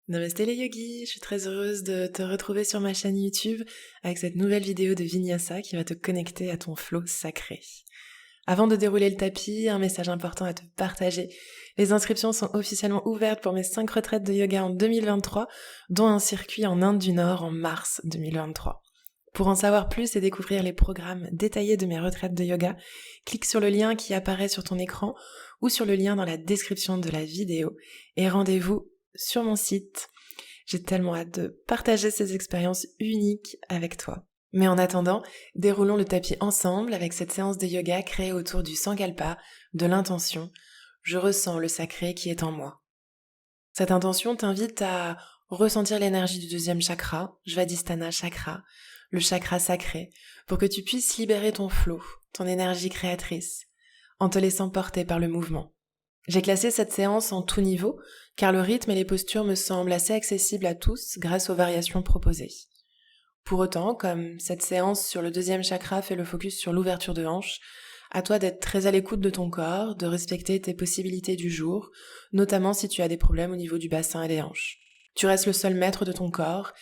Namasté les yogis, je suis très heureuse de te retrouver sur ma chaîne YouTube avec cette nouvelle vidéo de Vinyasa qui va te connecter à ton flow sacré. Avant de dérouler le tapis, un message important à te partager. Les inscriptions sont officiellement ouvertes pour mes 5 retraites de yoga en 2023, dont un circuit en Inde du Nord en mars 2023. Pour en savoir plus et découvrir les programmes détaillés de mes retraites de yoga, clique sur le lien qui apparaît sur ton écran ou sur le lien dans la description de la vidéo et rendez-vous sur mon site. J'ai tellement hâte de partager ces expériences uniques avec toi. Mais en attendant, déroulons le tapis ensemble avec cette séance de yoga créée autour du Sankalpa, de l'intention. Je ressens le sacré qui est en moi. Cette intention t'invite à ressentir l'énergie du deuxième chakra, Svadhisthana chakra, le chakra sacré, pour que tu puisses libérer ton flow, ton énergie créatrice, en te laissant porter par le mouvement. J'ai classé cette séance en tout niveau, car le rythme et les postures me semblent assez accessibles à tous grâce aux variations proposées. Pour autant, comme cette séance sur le deuxième chakra fait le focus sur l'ouverture de hanche, à toi d'être très à l'écoute de ton corps, de respecter tes possibilités du jour, notamment si tu as des problèmes au niveau du bassin et des hanches. Tu restes le seul maître de ton corps,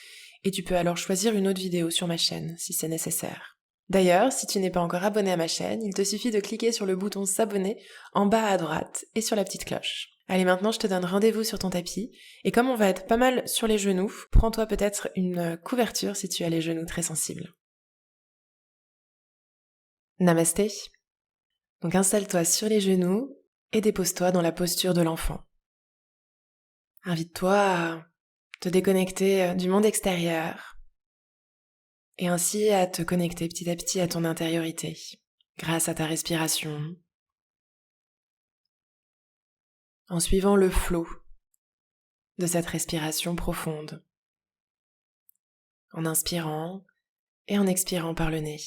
et tu peux alors choisir une autre vidéo sur ma chaîne si c'est nécessaire. D'ailleurs, si tu n'es pas encore abonné à ma chaîne, il te suffit de cliquer sur le bouton s'abonner en bas à droite et sur la petite cloche. Allez, maintenant je te donne rendez-vous sur ton tapis, et comme on va être pas mal sur les genoux, prends-toi peut-être une couverture si tu as les genoux très sensibles. Namasté. Donc installe-toi sur les genoux et dépose-toi dans la posture de l'enfant. Invite-toi à te déconnecter du monde extérieur et ainsi à te connecter petit à petit à ton intériorité grâce à ta respiration, en suivant le flot de cette respiration profonde, en inspirant et en expirant par le nez.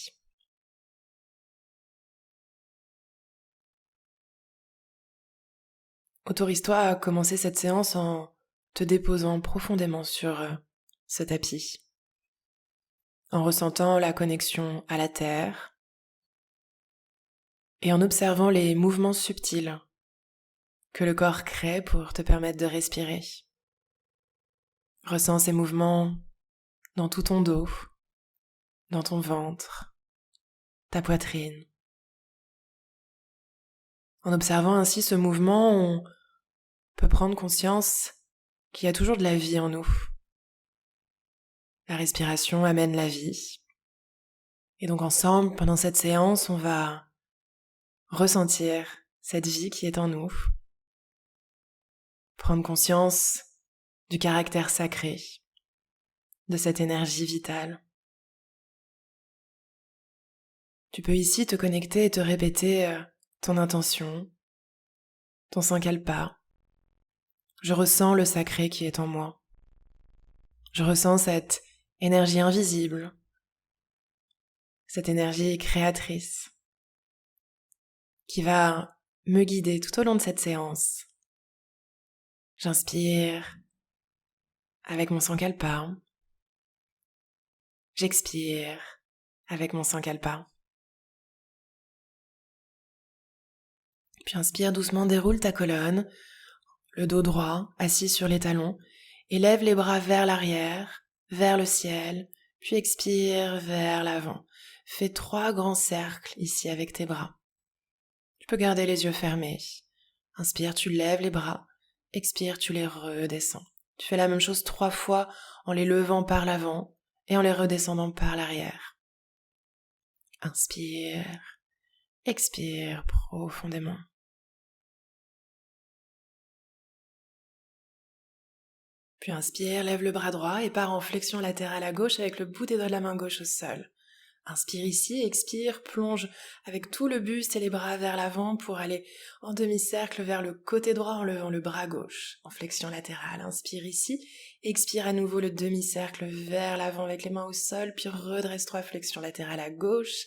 Autorise-toi à commencer cette séance en te déposant profondément sur ce tapis, en ressentant la connexion à la terre et en observant les mouvements subtils que le corps crée pour te permettre de respirer. Ressens ces mouvements dans tout ton dos, dans ton ventre, ta poitrine. En observant ainsi ce mouvement, on peut prendre conscience qu'il y a toujours de la vie en nous. La respiration amène la vie. Et donc ensemble, pendant cette séance, on va ressentir cette vie qui est en nous. Prendre conscience du caractère sacré, de cette énergie vitale. Tu peux ici te connecter et te répéter ton intention, ton sankalpa. Je ressens le sacré qui est en moi. Je ressens cette énergie invisible, cette énergie créatrice qui va me guider tout au long de cette séance. J'inspire avec mon sankalpa. J'expire avec mon sankalpa. Puis inspire doucement, déroule ta colonne, le dos droit, assis sur les talons, et lève les bras vers l'arrière, vers le ciel, puis expire vers l'avant. Fais 3 grands cercles ici avec tes bras. Tu peux garder les yeux fermés. Inspire, tu lèves les bras. Expire, tu les redescends. Tu fais la même chose 3 fois en les levant par l'avant et en les redescendant par l'arrière. Inspire, expire profondément. Puis inspire, lève le bras droit et pars en flexion latérale à gauche avec le bout des doigts de la main gauche au sol. Inspire ici, expire, plonge avec tout le buste et les bras vers l'avant pour aller en demi-cercle vers le côté droit en levant le bras gauche, en flexion latérale. Inspire ici, expire à nouveau le demi-cercle vers l'avant avec les mains au sol, puis redresse-toi, flexion latérale à gauche.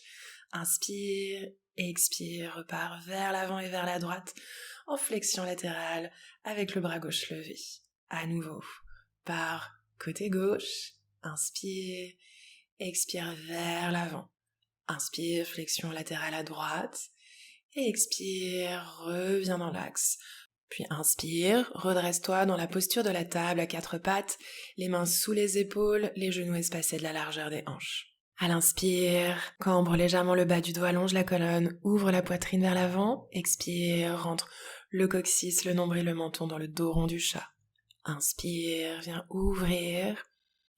Inspire, expire, repars vers l'avant et vers la droite, en flexion latérale avec le bras gauche levé. À nouveau, par côté gauche, inspire, expire vers l'avant. Inspire, flexion latérale à droite. Et expire, reviens dans l'axe. Puis inspire, redresse-toi dans la posture de la table à quatre pattes, les mains sous les épaules, les genoux espacés de la largeur des hanches. À l'inspire, cambre légèrement le bas du dos, allonge la colonne, ouvre la poitrine vers l'avant, expire, rentre le coccyx, le nombril, le menton dans le dos rond du chat. Inspire, viens ouvrir,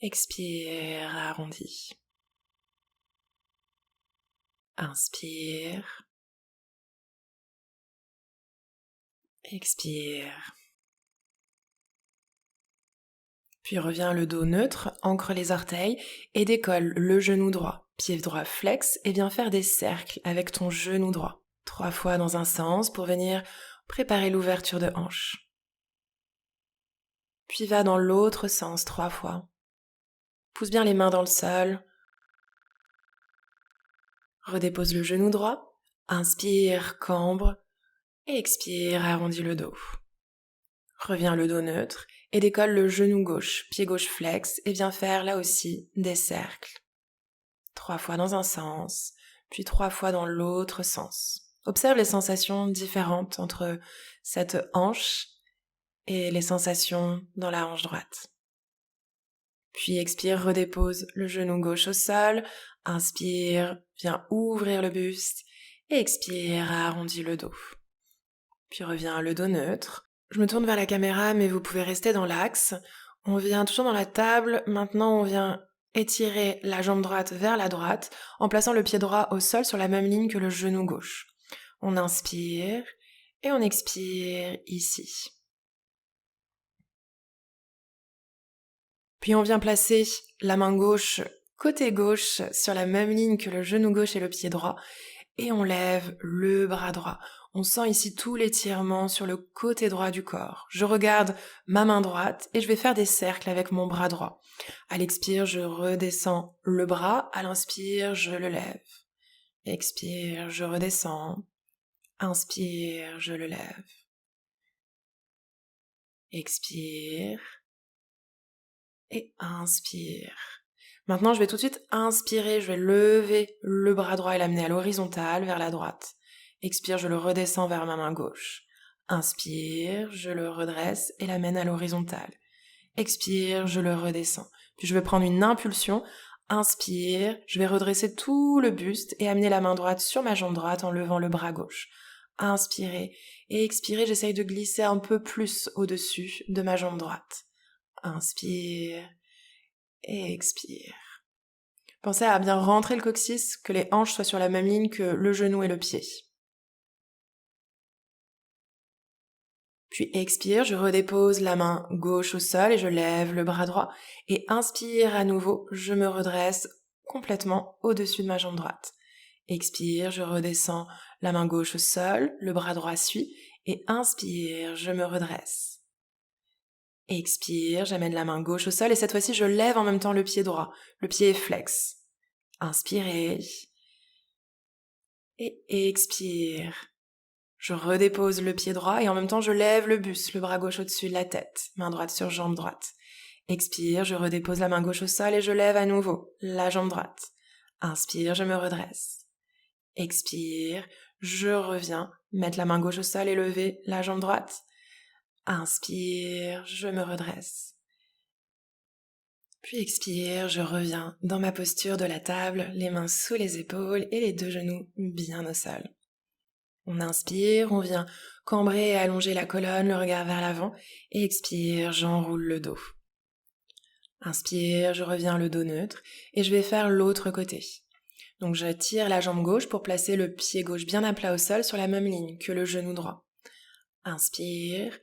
expire, arrondi. Inspire, expire. Puis reviens le dos neutre, ancre les orteils et décolle le genou droit. Pied droit flex et viens faire des cercles avec ton genou droit. 3 fois dans un sens pour venir préparer l'ouverture de hanche. Puis va dans l'autre sens 3 fois. Pousse bien les mains dans le sol. Redépose le genou droit. Inspire, cambre. Et expire, arrondis le dos. Reviens le dos neutre et décolle le genou gauche, pied gauche flex et viens faire là aussi des cercles. 3 fois dans un sens, puis 3 fois dans l'autre sens. Observe les sensations différentes entre cette hanche et les sensations dans la hanche droite. Puis expire, redépose le genou gauche au sol. Inspire, viens ouvrir le buste. Et expire, arrondis le dos. Puis reviens le dos neutre. Je me tourne vers la caméra, mais vous pouvez rester dans l'axe. On vient toujours dans la table. Maintenant, on vient étirer la jambe droite vers la droite en plaçant le pied droit au sol sur la même ligne que le genou gauche. On inspire et on expire ici. Puis on vient placer la main gauche côté gauche sur la même ligne que le genou gauche et le pied droit et on lève le bras droit. On sent ici tout l'étirement sur le côté droit du corps. Je regarde ma main droite et je vais faire des cercles avec mon bras droit. À l'expire, je redescends le bras. À l'inspire, je le lève. Expire, je redescends. Inspire, je le lève. Expire. Et inspire. Maintenant, je vais tout de suite inspirer. Je vais lever le bras droit et l'amener à l'horizontale vers la droite. Expire, je le redescends vers ma main gauche. Inspire, je le redresse et l'amène à l'horizontale. Expire, je le redescends. Puis je vais prendre une impulsion. Inspire, je vais redresser tout le buste et amener la main droite sur ma jambe droite en levant le bras gauche. Inspirez et expirez, j'essaye de glisser un peu plus au-dessus de ma jambe droite. Inspire et expire. Pensez à bien rentrer le coccyx, que les hanches soient sur la même ligne que le genou et le pied. Puis expire, je redépose la main gauche au sol et je lève le bras droit. Et inspire à nouveau, je me redresse complètement au-dessus de ma jambe droite. Expire, je redescends la main gauche au sol, le bras droit suit. Et inspire, je me redresse. Expire, j'amène la main gauche au sol et cette fois-ci je lève en même temps le pied droit. Le pied est flex. Inspirez. Et expire. Je redépose le pied droit et en même temps je lève le buste, le bras gauche au-dessus de la tête, main droite sur jambe droite. Expire, je redépose la main gauche au sol et je lève à nouveau la jambe droite. Inspire, je me redresse. Expire, je reviens, mettre la main gauche au sol et lever la jambe droite. Inspire, je me redresse. Puis expire, je reviens dans ma posture de la table, les mains sous les épaules et les deux genoux bien au sol. On inspire, on vient cambrer et allonger la colonne, le regard vers l'avant, et expire, j'enroule le dos. Inspire, je reviens le dos neutre, et je vais faire l'autre côté. Donc je tire la jambe gauche pour placer le pied gauche bien à plat au sol sur la même ligne que le genou droit. Inspire,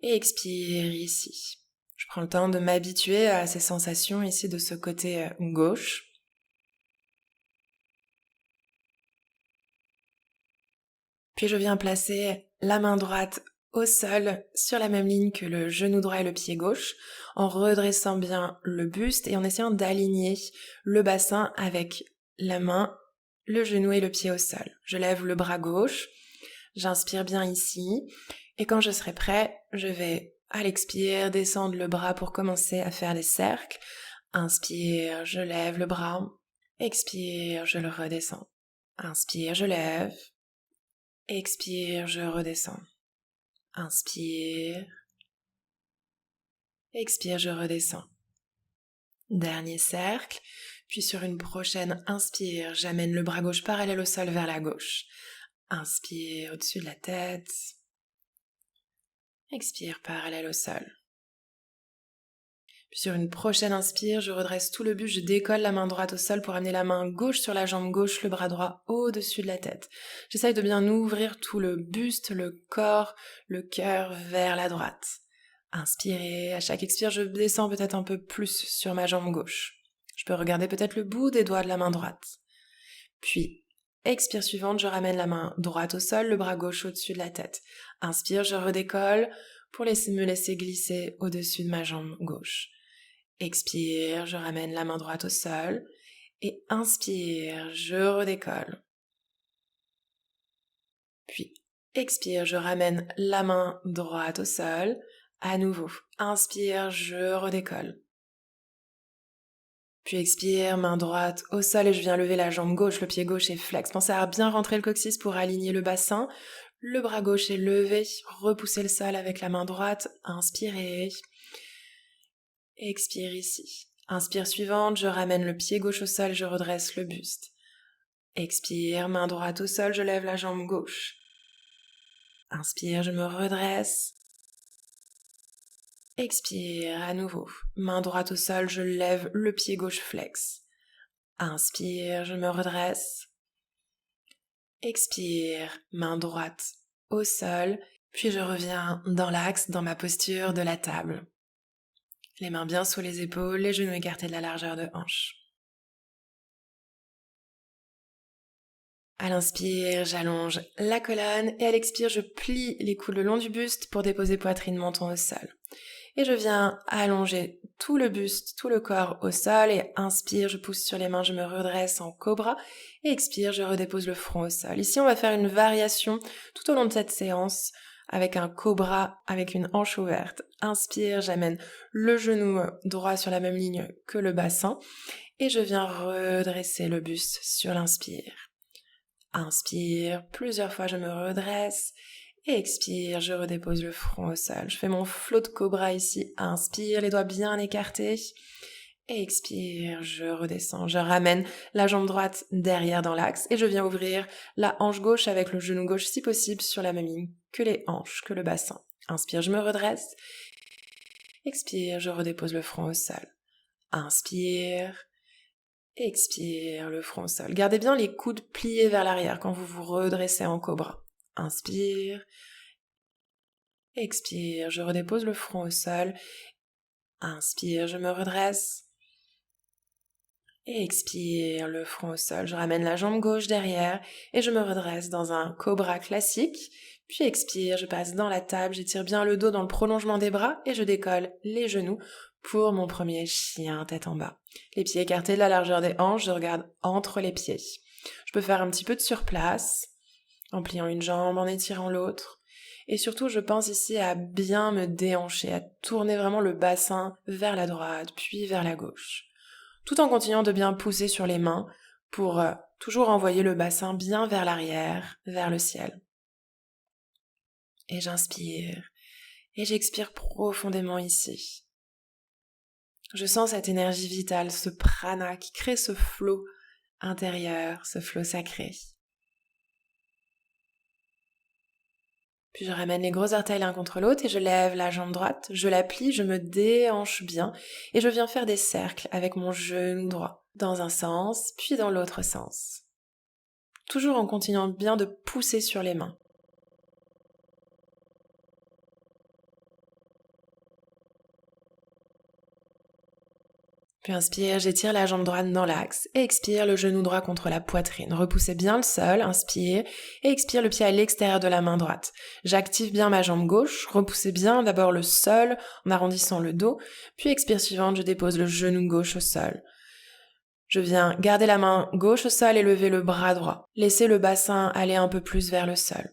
et expire ici. Je prends le temps de m'habituer à ces sensations ici de ce côté gauche. Puis je viens placer la main droite au sol sur la même ligne que le genou droit et le pied gauche en redressant bien le buste et en essayant d'aligner le bassin avec la main, le genou et le pied au sol. Je lève le bras gauche, j'inspire bien ici et quand je serai prêt, je vais à l'expire descendre le bras pour commencer à faire des cercles. Inspire, je lève le bras. Expire, je le redescends. Inspire, je lève. Expire, je redescends. Inspire. Expire, je redescends. Dernier cercle. Puis sur une prochaine inspire, j'amène le bras gauche parallèle au sol vers la gauche. Inspire au-dessus de la tête. Expire parallèle au sol. Puis sur une prochaine inspire, je redresse tout le buste, je décolle la main droite au sol pour amener la main gauche sur la jambe gauche, le bras droit au-dessus de la tête. J'essaye de bien ouvrir tout le buste, le corps, le cœur vers la droite. Inspirez, à chaque expire, je descends peut-être un peu plus sur ma jambe gauche. Je peux regarder peut-être le bout des doigts de la main droite. Puis, expire suivante, je ramène la main droite au sol, le bras gauche au-dessus de la tête. Inspire, je redécolle pour me laisser glisser au-dessus de ma jambe gauche. Expire, je ramène la main droite au sol. Et inspire, je redécolle. Puis, expire, je ramène la main droite au sol. À nouveau, inspire, je redécolle. Puis expire, main droite au sol et je viens lever la jambe gauche, le pied gauche est flex. Pensez à bien rentrer le coccyx pour aligner le bassin. Le bras gauche est levé, repoussez le sol avec la main droite, inspirez. Expire ici. Inspire suivante, je ramène le pied gauche au sol, je redresse le buste. Expire, main droite au sol, je lève la jambe gauche. Inspire, je me redresse. Expire à nouveau. Main droite au sol, je lève le pied gauche flex. Inspire, je me redresse. Expire, main droite au sol, puis je reviens dans l'axe, dans ma posture de la table. Les mains bien sous les épaules, les genoux écartés de la largeur de hanche. À l'inspire, j'allonge la colonne et à l'expire, je plie les coudes le long du buste pour déposer poitrine, menton au sol. Et je viens allonger tout le buste, tout le corps au sol et inspire, je pousse sur les mains, je me redresse en cobra et expire, je redépose le front au sol. Ici, on va faire une variation tout au long de cette séance avec un cobra avec une hanche ouverte. Inspire, j'amène le genou droit sur la même ligne que le bassin et je viens redresser le buste sur l'inspire. Inspire, plusieurs fois je me redresse. Et expire, je redépose le front au sol. Je fais mon flot de cobra ici. Inspire, les doigts bien écartés. Et expire, je redescends. Je ramène la jambe droite derrière dans l'axe. Et je viens ouvrir la hanche gauche avec le genou gauche si possible sur la même ligne que les hanches, que le bassin. Inspire, je me redresse. Expire, je redépose le front au sol. Inspire. Expire, le front au sol. Gardez bien les coudes pliés vers l'arrière quand vous vous redressez en cobra. Inspire. Expire, je redépose le front au sol. Inspire, je me redresse. Et expire, le front au sol. Je ramène la jambe gauche derrière et je me redresse dans un cobra classique. Puis expire, je passe dans la table, j'étire bien le dos dans le prolongement des bras et je décolle les genoux pour mon premier chien tête en bas. Les pieds écartés de la largeur des hanches, je regarde entre les pieds. Je peux faire un petit peu de surplace en pliant une jambe, en étirant l'autre. Et surtout, je pense ici à bien me déhancher, à tourner vraiment le bassin vers la droite, puis vers la gauche. Tout en continuant de bien pousser sur les mains pour toujours envoyer le bassin bien vers l'arrière, vers le ciel. Et j'inspire et j'expire profondément ici. Je sens cette énergie vitale, ce prana qui crée ce flot intérieur, ce flot sacré. Puis je ramène les gros orteils l'un contre l'autre et je lève la jambe droite, je la plie, je me déhanche bien et je viens faire des cercles avec mon genou droit, dans un sens, puis dans l'autre sens. Toujours en continuant bien de pousser sur les mains. Puis inspire, j'étire la jambe droite dans l'axe. Et expire, le genou droit contre la poitrine. Repoussez bien le sol, inspire. Et expire le pied à l'extérieur de la main droite. J'active bien ma jambe gauche. Repoussez bien d'abord le sol en arrondissant le dos. Puis expire suivante, je dépose le genou gauche au sol. Je viens garder la main gauche au sol et lever le bras droit. Laissez le bassin aller un peu plus vers le sol.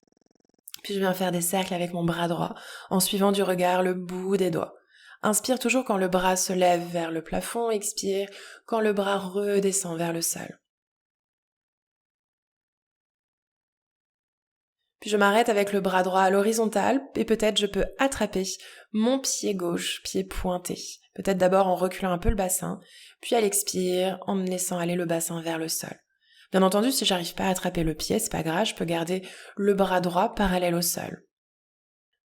Puis je viens faire des cercles avec mon bras droit en suivant du regard le bout des doigts. Inspire toujours quand le bras se lève vers le plafond, expire quand le bras redescend vers le sol. Puis je m'arrête avec le bras droit à l'horizontale et peut-être je peux attraper mon pied gauche, pied pointé. Peut-être d'abord en reculant un peu le bassin, puis à l'expire en me laissant aller le bassin vers le sol. Bien entendu, si j'arrive pas à attraper le pied, c'est pas grave, je peux garder le bras droit parallèle au sol.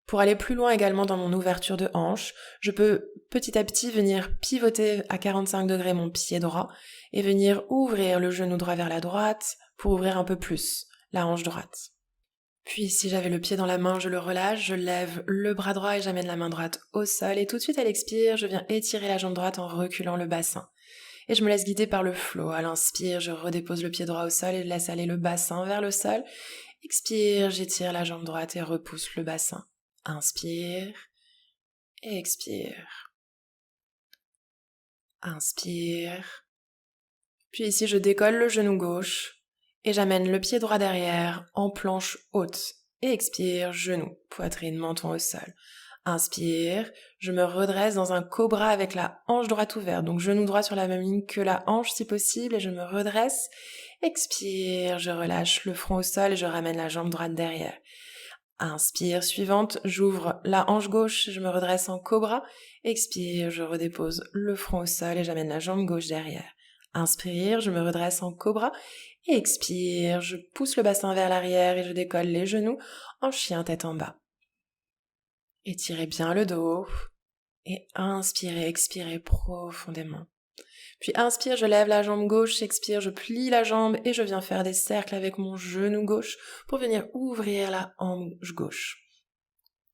Pour aller plus loin également dans mon ouverture de hanche, je peux petit à petit venir pivoter à 45 degrés mon pied droit et venir ouvrir le genou droit vers la droite pour ouvrir un peu plus la hanche droite. Puis si j'avais le pied dans la main, je le relâche, je lève le bras droit et j'amène la main droite au sol et tout de suite à l'expire, je viens étirer la jambe droite en reculant le bassin. Et je me laisse guider par le flot. À l'inspire, je redépose le pied droit au sol et je laisse aller le bassin vers le sol. Expire, j'étire la jambe droite et repousse le bassin. Inspire et expire. Inspire. Puis ici, je décolle le genou gauche et j'amène le pied droit derrière en planche haute. Et expire, genou, poitrine, menton au sol. Inspire, je me redresse dans un cobra avec la hanche droite ouverte, donc genou droit sur la même ligne que la hanche si possible, et je me redresse. Expire, je relâche le front au sol et je ramène la jambe droite derrière. Inspire, suivante, j'ouvre la hanche gauche, je me redresse en cobra. Expire, je redépose le front au sol et j'amène la jambe gauche derrière. Inspire, je me redresse en cobra. Et expire, je pousse le bassin vers l'arrière et je décolle les genoux en chien tête en bas. Étirez bien le dos et inspirez, expirez profondément. Puis inspire, je lève la jambe gauche, expire, je plie la jambe et je viens faire des cercles avec mon genou gauche pour venir ouvrir la hanche gauche.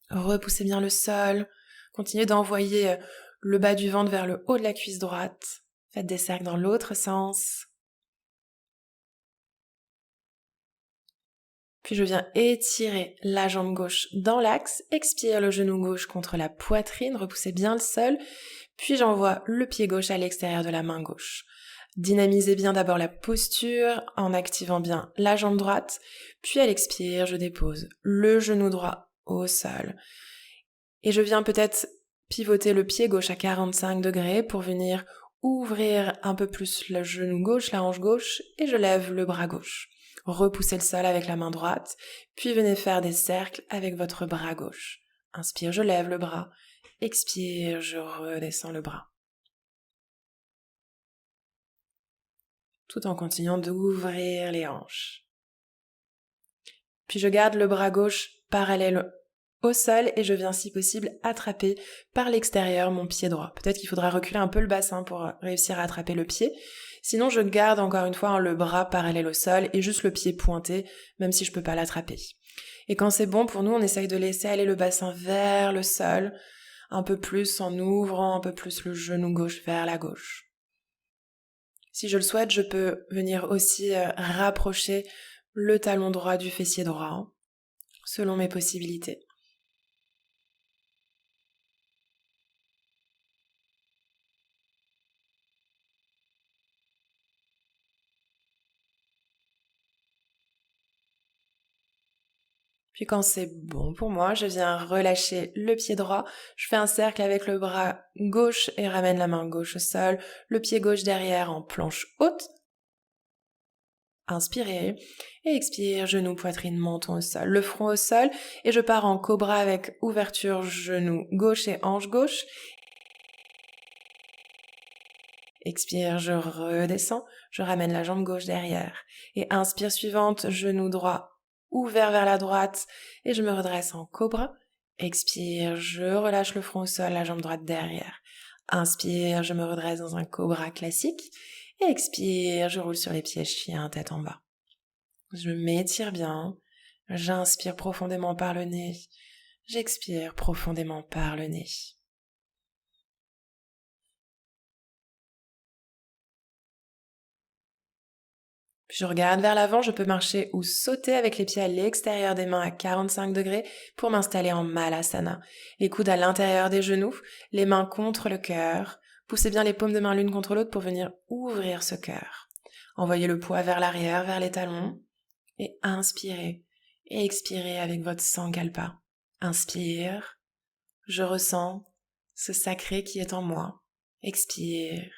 Repoussez bien le sol, continuez d'envoyer le bas du ventre vers le haut de la cuisse droite. Faites des cercles dans l'autre sens. Puis je viens étirer la jambe gauche dans l'axe, expire le genou gauche contre la poitrine, repoussez bien le sol, puis j'envoie le pied gauche à l'extérieur de la main gauche. Dynamisez bien d'abord la posture en activant bien la jambe droite, puis à l'expire, je dépose le genou droit au sol. Et je viens peut-être pivoter le pied gauche à 45 degrés pour venir ouvrir un peu plus le genou gauche, la hanche gauche, et je lève le bras gauche. Repoussez le sol avec la main droite, puis venez faire des cercles avec votre bras gauche. Inspire, je lève le bras. Expire, je redescends le bras. Tout en continuant d'ouvrir les hanches. Puis je garde le bras gauche parallèle au sol et je viens si possible attraper par l'extérieur mon pied droit. Peut-être qu'il faudra reculer un peu le bassin pour réussir à attraper le pied. Sinon, je garde encore une fois le bras parallèle au sol et juste le pied pointé, même si je peux pas l'attraper. Et quand c'est bon pour nous, on essaye de laisser aller le bassin vers le sol, un peu plus en ouvrant un peu plus le genou gauche vers la gauche. Si je le souhaite, je peux venir aussi rapprocher le talon droit du fessier droit, selon mes possibilités. Puis quand c'est bon pour moi, je viens relâcher le pied droit, je fais un cercle avec le bras gauche et ramène la main gauche au sol, le pied gauche derrière en planche haute. Inspirez et expire, genou, poitrine, menton au sol, le front au sol et je pars en cobra avec ouverture genou gauche et hanche gauche. Expire, je redescends, je ramène la jambe gauche derrière et inspire suivante, genou droit ouvert vers la droite et je me redresse en cobra. Expire, je relâche le front au sol, la jambe droite derrière. Inspire, je me redresse dans un cobra classique. Et expire, je roule sur les pieds, chien, tête en bas. Je m'étire bien. J'inspire profondément par le nez. J'expire profondément par le nez. Puis je regarde vers l'avant, je peux marcher ou sauter avec les pieds à l'extérieur des mains à 45 degrés pour m'installer en Malasana. Les coudes à l'intérieur des genoux, les mains contre le cœur. Poussez bien les paumes de main l'une contre l'autre pour venir ouvrir ce cœur. Envoyez le poids vers l'arrière, vers les talons. Et inspirez et expirez avec votre Sankalpa. Inspire, je ressens ce sacré qui est en moi. Expire,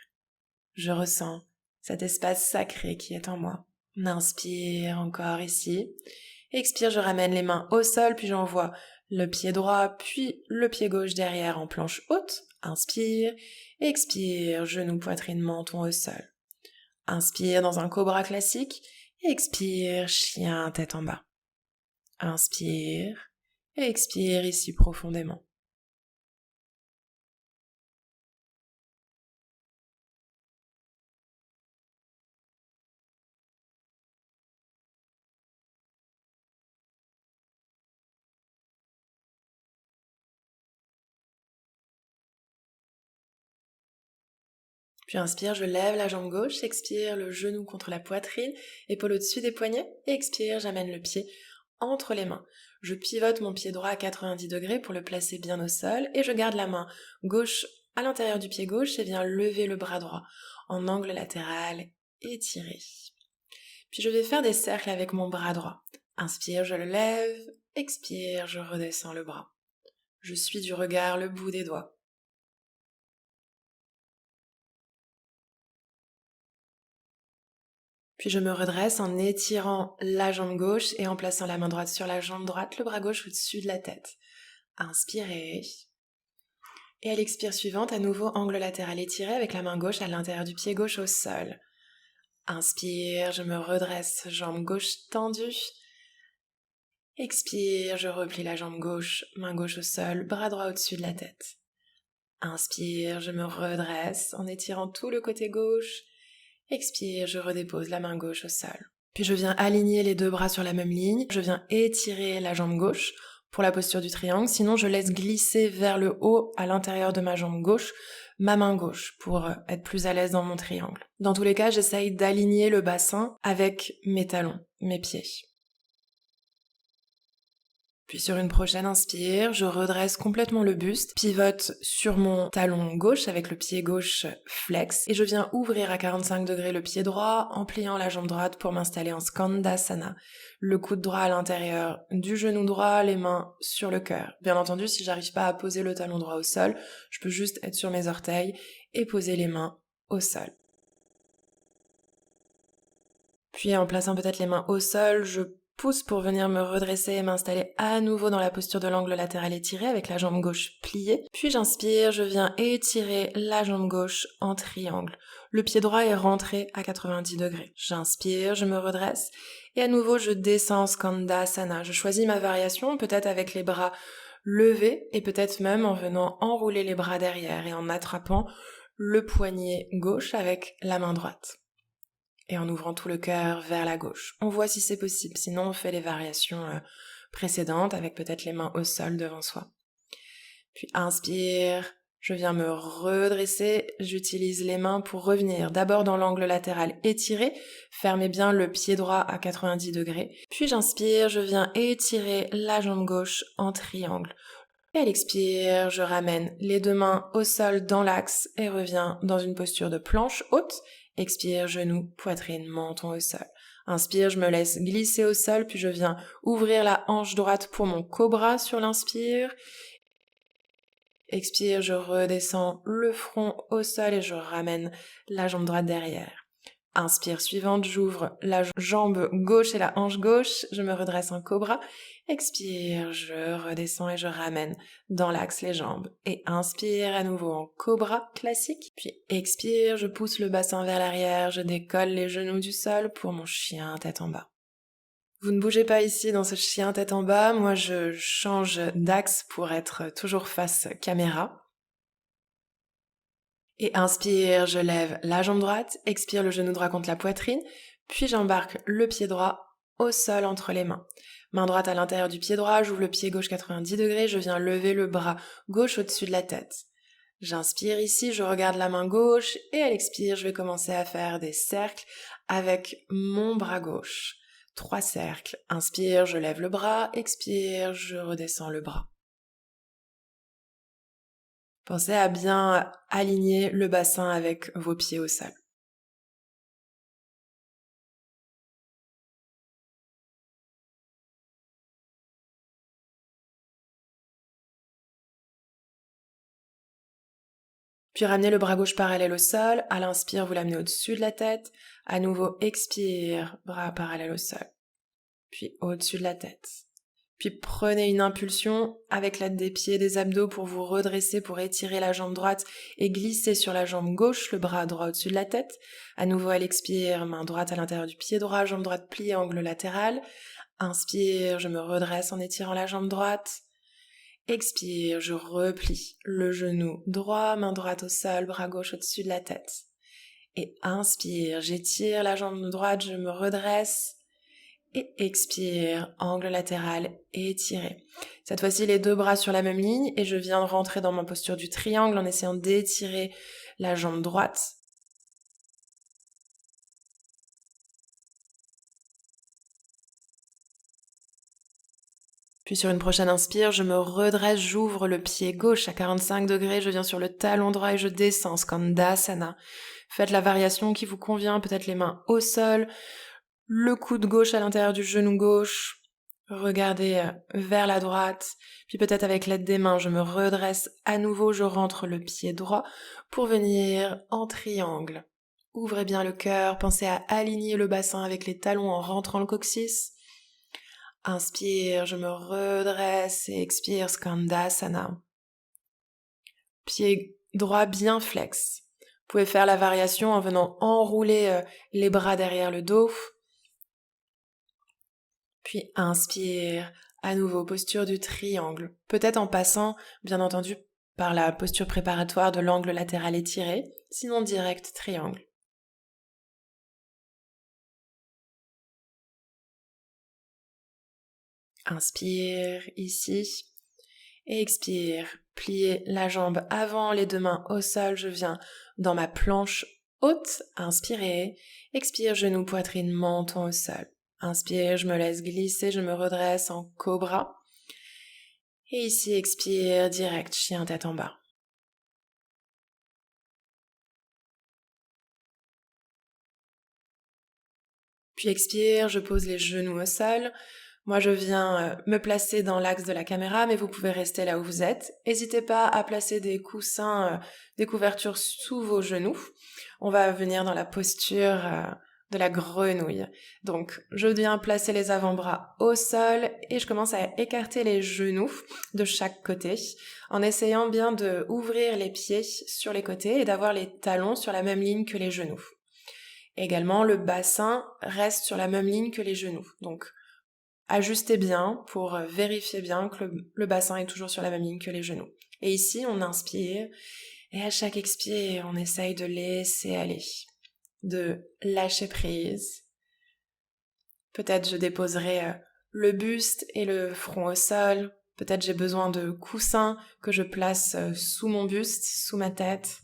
je ressens cet espace sacré qui est en moi. On inspire encore ici Expire, je ramène les mains au sol, puis j'envoie le pied droit, puis le pied gauche derrière en planche haute. Inspire, expire, genou, poitrine, menton au sol. Inspire dans un cobra classique, expire, chien, tête en bas. Inspire, expire ici profondément. Puis inspire, je lève la jambe gauche, expire, le genou contre la poitrine, épaule au-dessus des poignets, expire, j'amène le pied entre les mains. Je pivote mon pied droit à 90 degrés pour le placer bien au sol et je garde la main gauche à l'intérieur du pied gauche et viens lever le bras droit en angle latéral étiré. Puis je vais faire des cercles avec mon bras droit. Inspire, je le lève, expire, je redescends le bras. Je suis du regard le bout des doigts. Puis je me redresse en étirant la jambe gauche et en plaçant la main droite sur la jambe droite, le bras gauche au-dessus de la tête. Inspirez. Et à l'expire suivante, à nouveau angle latéral étiré avec la main gauche à l'intérieur du pied gauche au sol. Inspire, je me redresse, jambe gauche tendue. Expire, je replie la jambe gauche, main gauche au sol, bras droit au-dessus de la tête. Inspire, je me redresse en étirant tout le côté gauche. Expire, je redépose la main gauche au sol. Puis je viens aligner les deux bras sur la même ligne. Je viens étirer la jambe gauche pour la posture du triangle. Sinon, je laisse glisser vers le haut à l'intérieur de ma jambe gauche ma main gauche pour être plus à l'aise dans mon triangle. Dans tous les cas, j'essaye d'aligner le bassin avec mes talons, mes pieds. Puis sur une prochaine inspire, je redresse complètement le buste, pivote sur mon talon gauche avec le pied gauche flex et je viens ouvrir à 45 degrés le pied droit en pliant la jambe droite pour m'installer en Skandasana. Le coude droit à l'intérieur du genou droit, les mains sur le cœur. Bien entendu, si j'arrive pas à poser le talon droit au sol, je peux juste être sur mes orteils et poser les mains au sol. Puis en plaçant peut-être les mains au sol, je pousse pour venir me redresser et m'installer à nouveau dans la posture de l'angle latéral étiré avec la jambe gauche pliée. Puis j'inspire, je viens étirer la jambe gauche en triangle. Le pied droit est rentré à 90 degrés. J'inspire, je me redresse et à nouveau je descends en Skandasana. Je choisis ma variation, peut-être avec les bras levés et peut-être même en venant enrouler les bras derrière et en attrapant le poignet gauche avec la main droite. Et en ouvrant tout le cœur vers la gauche. On voit si c'est possible, sinon on fait les variations précédentes avec peut-être les mains au sol devant soi. Puis inspire, je viens me redresser, j'utilise les mains pour revenir d'abord dans l'angle latéral étiré, fermez bien le pied droit à 90 degrés. Puis j'inspire, je viens étirer la jambe gauche en triangle. Et à l'expire, je ramène les deux mains au sol dans l'axe et reviens dans une posture de planche haute. Expire, genou, poitrine, menton au sol. Inspire, je me laisse glisser au sol, puis je viens ouvrir la hanche droite pour mon cobra sur l'inspire. Expire, je redescends le front au sol et je ramène la jambe droite derrière. Inspire suivante, j'ouvre la jambe gauche et la hanche gauche, je me redresse en cobra. Expire, je redescends et je ramène dans l'axe les jambes. Et inspire à nouveau en cobra classique. Puis expire, je pousse le bassin vers l'arrière, je décolle les genoux du sol pour mon chien tête en bas. Vous ne bougez pas ici dans ce chien tête en bas, moi je change d'axe pour être toujours face caméra. Et inspire, je lève la jambe droite, expire le genou droit contre la poitrine, puis j'embarque le pied droit au sol entre les mains. Main droite à l'intérieur du pied droit, j'ouvre le pied gauche 90 degrés, je viens lever le bras gauche au-dessus de la tête. J'inspire ici, je regarde la main gauche et à l'expire, je vais commencer à faire des cercles avec mon bras gauche. 3 cercles. Inspire, je lève le bras, expire, je redescends le bras. Pensez à bien aligner le bassin avec vos pieds au sol. Puis ramenez le bras gauche parallèle au sol. À l'inspire, vous l'amenez au-dessus de la tête. À nouveau, expire, bras parallèle au sol. puis au-dessus de la tête. Puis prenez une impulsion avec l'aide des pieds et des abdos pour vous redresser, pour étirer la jambe droite et glisser sur la jambe gauche, le bras droit au-dessus de la tête. À nouveau, elle expire, main droite à l'intérieur du pied droit, jambe droite pliée, angle latéral. Inspire, je me redresse en étirant la jambe droite. Expire, je replie le genou droit, main droite au sol, bras gauche au-dessus de la tête. Et inspire, j'étire la jambe droite, je me redresse. Et expire, angle latéral, étiré. Cette fois-ci, les deux bras sur la même ligne et je viens de rentrer dans ma posture du triangle en essayant d'étirer la jambe droite. Puis sur une prochaine inspire, je me redresse, j'ouvre le pied gauche à 45 degrés, je viens sur le talon droit et je descends, Skandasana. Faites la variation qui vous convient, peut-être les mains au sol, le coude gauche à l'intérieur du genou gauche, regardez vers la droite, puis peut-être avec l'aide des mains, je me redresse à nouveau, je rentre le pied droit pour venir en triangle. Ouvrez bien le cœur, pensez à aligner le bassin avec les talons en rentrant le coccyx. Inspire, je me redresse et expire, Skandasana. Pied droit bien flex. Vous pouvez faire la variation en venant enrouler les bras derrière le dos. Puis inspire, à nouveau, posture du triangle. Peut-être en passant, bien entendu, par la posture préparatoire de l'angle latéral étiré, sinon direct triangle. Inspire ici. Et expire, pliez la jambe avant, les deux mains au sol, je viens dans ma planche haute, inspirez, expire, genou, poitrine, menton au sol. Inspire, je me laisse glisser, je me redresse en cobra. Et ici, expire, direct, chien tête en bas. Puis expire, je pose les genoux au sol. Moi, je viens me placer dans l'axe de la caméra, mais vous pouvez rester là où vous êtes. N'hésitez pas à placer des coussins, des couvertures sous vos genoux. On va venir dans la posture de la grenouille. Donc, je viens placer les avant-bras au sol et je commence à écarter les genoux de chaque côté en essayant bien de ouvrir les pieds sur les côtés et d'avoir les talons sur la même ligne que les genoux. Également, le bassin reste sur la même ligne que les genoux. Donc, ajustez bien pour vérifier bien que le bassin est toujours sur la même ligne que les genoux. Et ici, on inspire et à chaque expire, on essaye de laisser aller, de lâcher prise. Peut-être je déposerai le buste et le front au sol. Peut-être j'ai besoin de coussins que je place sous mon buste, sous ma tête.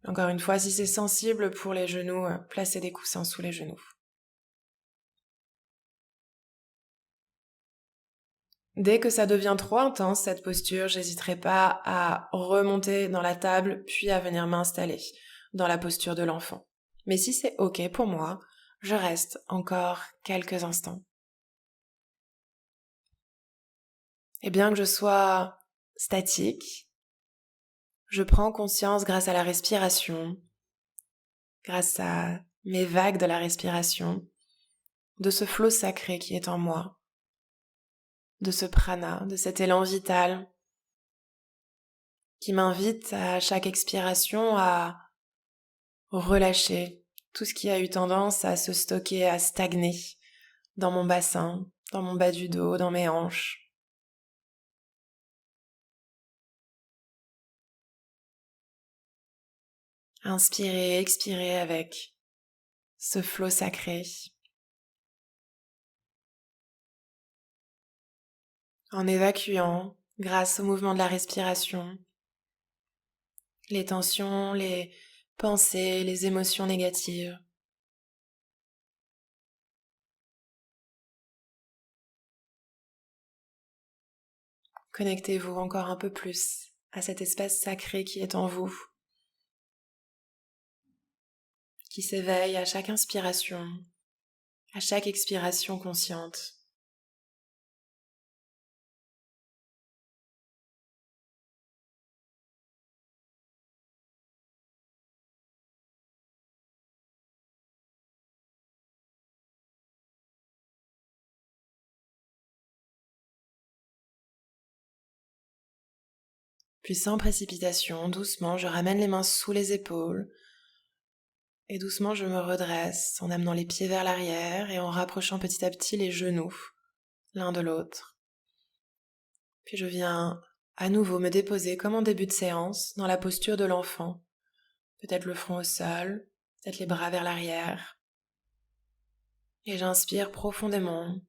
Encore une fois, si c'est sensible pour les genoux, placez des coussins sous les genoux. Dès que ça devient trop intense, cette posture, j'hésiterai pas à remonter dans la table, puis à venir m'installer dans la posture de l'enfant. Mais si c'est OK pour moi, je reste encore quelques instants. Et bien que je sois statique, je prends conscience grâce à la respiration, grâce à mes vagues de la respiration, de ce flot sacré qui est en moi, de ce prana, de cet élan vital qui m'invite à chaque expiration à relâcher tout ce qui a eu tendance à se stocker, à stagner dans mon bassin, dans mon bas du dos, dans mes hanches. Inspirez, expirez avec ce flot sacré, en évacuant, grâce au mouvement de la respiration, les tensions, les pensées, les émotions négatives. Connectez-vous encore un peu plus à cet espace sacré qui est en vous, qui s'éveille à chaque inspiration, à chaque expiration consciente. Puis sans précipitation, doucement, je ramène les mains sous les épaules et doucement je me redresse en amenant les pieds vers l'arrière et en rapprochant petit à petit les genoux l'un de l'autre. Puis je viens à nouveau me déposer comme en début de séance dans la posture de l'enfant. Peut-être le front au sol, peut-être les bras vers l'arrière. Et j'inspire profondément.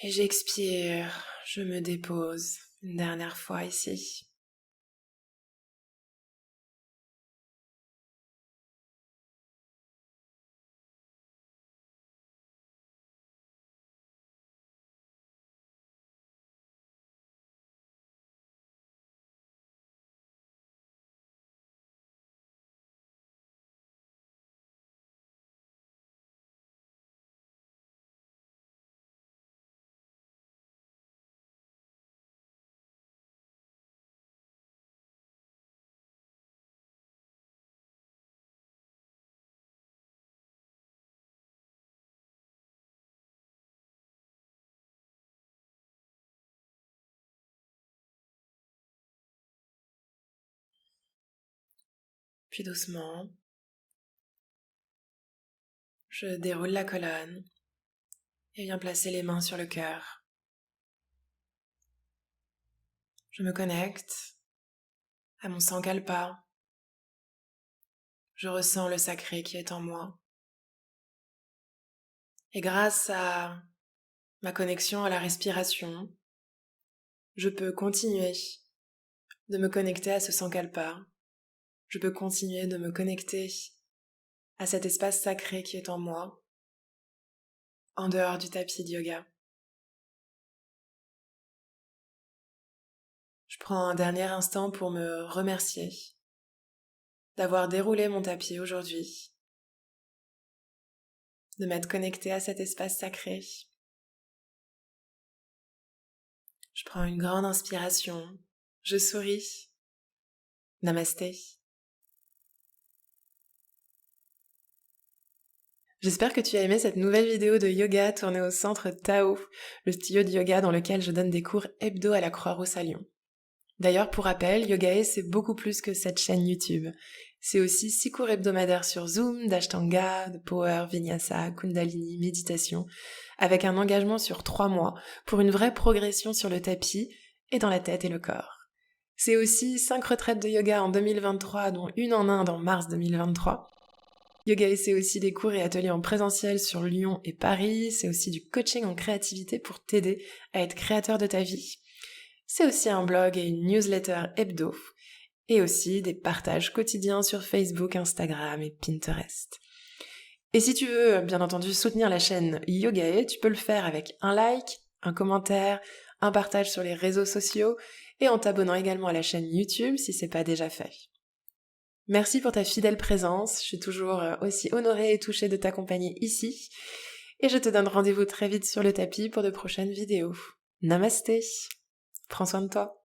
Et j'expire, je me dépose une dernière fois ici. Puis doucement, je déroule la colonne et viens placer les mains sur le cœur. Je me connecte à mon sankalpa. Je ressens le sacré qui est en moi. Et grâce à ma connexion à la respiration, je peux continuer de me connecter à ce sankalpa. Je peux continuer de me connecter à cet espace sacré qui est en moi, en dehors du tapis de yoga. Je prends un dernier instant pour me remercier d'avoir déroulé mon tapis aujourd'hui, de m'être connecté à cet espace sacré. Je prends une grande inspiration, je souris. Namasté. J'espère que tu as aimé cette nouvelle vidéo de yoga tournée au centre Tao, le studio de yoga dans lequel je donne des cours hebdo à la Croix-Rousse à Lyon. D'ailleurs, pour rappel, Yogae, c'est beaucoup plus que cette chaîne YouTube. C'est aussi 6 cours hebdomadaires sur Zoom, d'Ashtanga, de Power, Vinyasa, Kundalini, méditation, avec un engagement sur 3 mois pour une vraie progression sur le tapis et dans la tête et le corps. C'est aussi 5 retraites de yoga en 2023, dont une en Inde en mars 2023. Yogae, c'est aussi des cours et ateliers en présentiel sur Lyon et Paris. C'est aussi du coaching en créativité pour t'aider à être créateur de ta vie. C'est aussi un blog et une newsletter hebdo. Et aussi des partages quotidiens sur Facebook, Instagram et Pinterest. Et si tu veux, bien entendu, soutenir la chaîne Yogae, tu peux le faire avec un like, un commentaire, un partage sur les réseaux sociaux et en t'abonnant également à la chaîne YouTube si c'est pas déjà fait. Merci pour ta fidèle présence, je suis toujours aussi honorée et touchée de t'accompagner ici, et je te donne rendez-vous très vite sur le tapis pour de prochaines vidéos. Namasté, prends soin de toi.